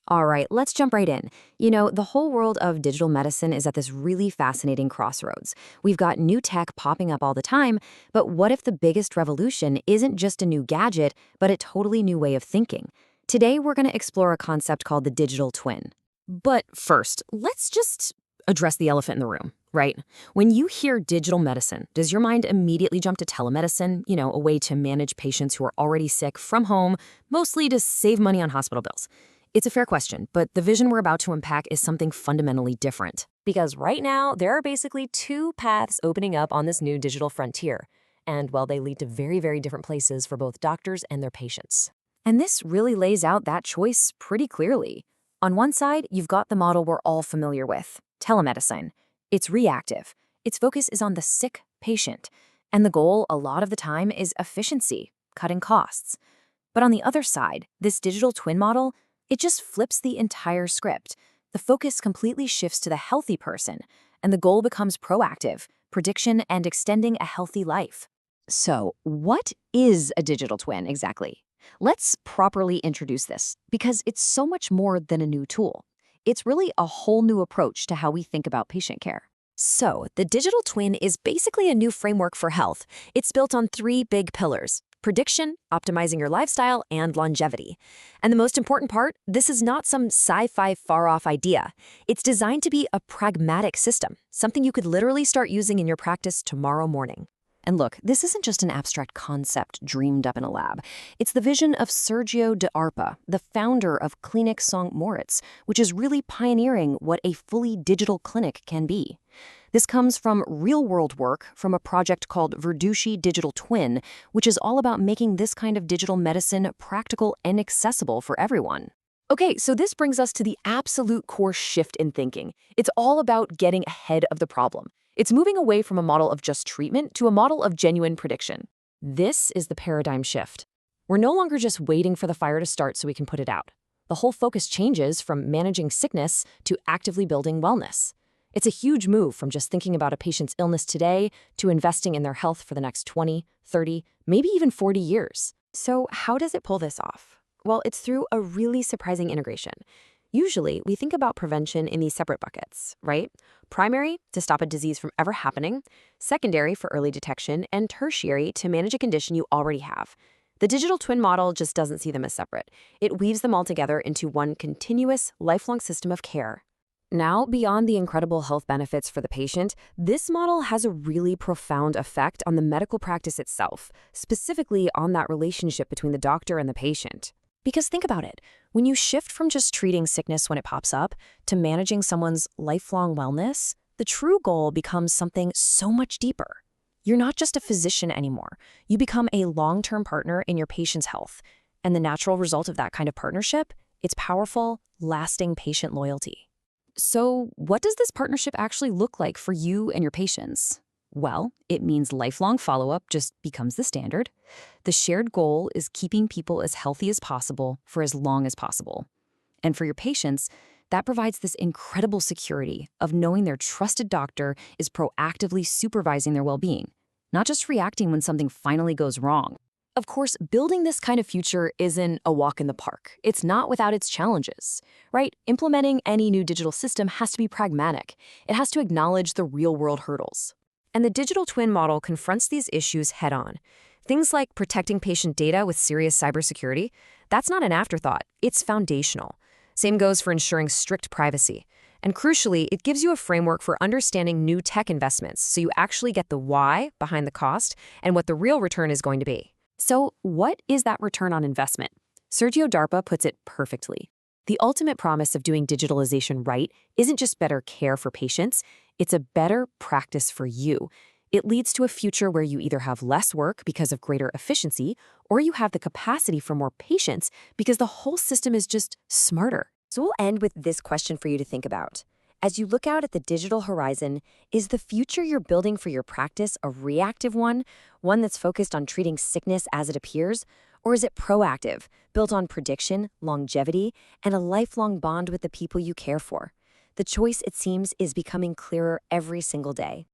All right, let's jump right in. The whole world of digital medicine is at this really fascinating crossroads. We've got new tech popping up all the time, but what if the biggest revolution isn't just a new gadget, but a totally new way of thinking? Today, we're going to explore a concept called the digital twin. But first, let's just address the elephant in the room, right? When you hear digital medicine, does your mind immediately jump to telemedicine, a way to manage patients who are already sick from home, mostly to save money on hospital bills? It's a fair question, but the vision we're about to unpack is something fundamentally different. Because right now, there are basically two paths opening up on this new digital frontier. And, well, they lead to very, very different places for both doctors and their patients. And this really lays out that choice pretty clearly. On one side, you've got the model we're all familiar with, telemedicine. It's reactive. Its focus is on the sick patient. And the goal, a lot of the time, is efficiency, cutting costs. But on the other side, this digital twin model, it just flips the entire script. The focus completely shifts to the healthy person, and the goal becomes proactive, prediction, and extending a healthy life. So, what is a digital twin exactly? Let's properly introduce this, because it's so much more than a new tool. It's really a whole new approach to how we think about patient care. So, the digital twin is basically a new framework for health. It's built on three big pillars: prediction, optimizing your lifestyle, and longevity. And the most important part, this is not some sci-fi far-off idea. It's designed to be a pragmatic system, something you could literally start using in your practice tomorrow morning. And look, this isn't just an abstract concept dreamed up in a lab. It's the vision of Sergio de Arpa, the founder of Clinic St. Moritz, which is really pioneering what a fully digital clinic can be. This comes from real-world work from a project called Verducci Digital Twin, which is all about making this kind of digital medicine practical and accessible for everyone. Okay, so this brings us to the absolute core shift in thinking. It's all about getting ahead of the problem. It's moving away from a model of just treatment to a model of genuine prediction. This is the paradigm shift. We're no longer just waiting for the fire to start so we can put it out. The whole focus changes from managing sickness to actively building wellness. It's a huge move from just thinking about a patient's illness today to investing in their health for the next 20, 30, maybe even 40 years. So how does it pull this off? Well, it's through a really surprising integration. Usually, we think about prevention in these separate buckets, right? Primary, to stop a disease from ever happening; secondary, for early detection; and tertiary, to manage a condition you already have. The digital twin model just doesn't see them as separate. It weaves them all together into one continuous, lifelong system of care. Now, beyond the incredible health benefits for the patient, this model has a really profound effect on the medical practice itself, specifically on that relationship between the doctor and the patient. Because think about it, when you shift from just treating sickness when it pops up to managing someone's lifelong wellness, the true goal becomes something so much deeper. You're not just a physician anymore. You become a long-term partner in your patient's health. And the natural result of that kind of partnership, it's powerful, lasting patient loyalty. So, what does this partnership actually look like for you and your patients? Well, it means lifelong follow-up just becomes the standard. The shared goal is keeping people as healthy as possible for as long as possible. And for your patients, that provides this incredible security of knowing their trusted doctor is proactively supervising their well-being, not just reacting when something finally goes wrong. Of course, building this kind of future isn't a walk in the park. It's not without its challenges, right? Implementing any new digital system has to be pragmatic. It has to acknowledge the real-world hurdles. And the digital twin model confronts these issues head-on. Things like protecting patient data with serious cybersecurity, that's not an afterthought. It's foundational. Same goes for ensuring strict privacy. And crucially, it gives you a framework for understanding new tech investments so you actually get the why behind the cost and what the real return is going to be. So, what is that return on investment? Sergio Darpa puts it perfectly. The ultimate promise of doing digitalization right isn't just better care for patients, it's a better practice for you. It leads to a future where you either have less work because of greater efficiency, or you have the capacity for more patients because the whole system is just smarter. So we'll end with this question for you to think about. As you look out at the digital horizon, is the future you're building for your practice a reactive one that's focused on treating sickness as it appears? Or is it proactive, built on prediction, longevity, and a lifelong bond with the people you care for? The choice, it seems, is becoming clearer every single day.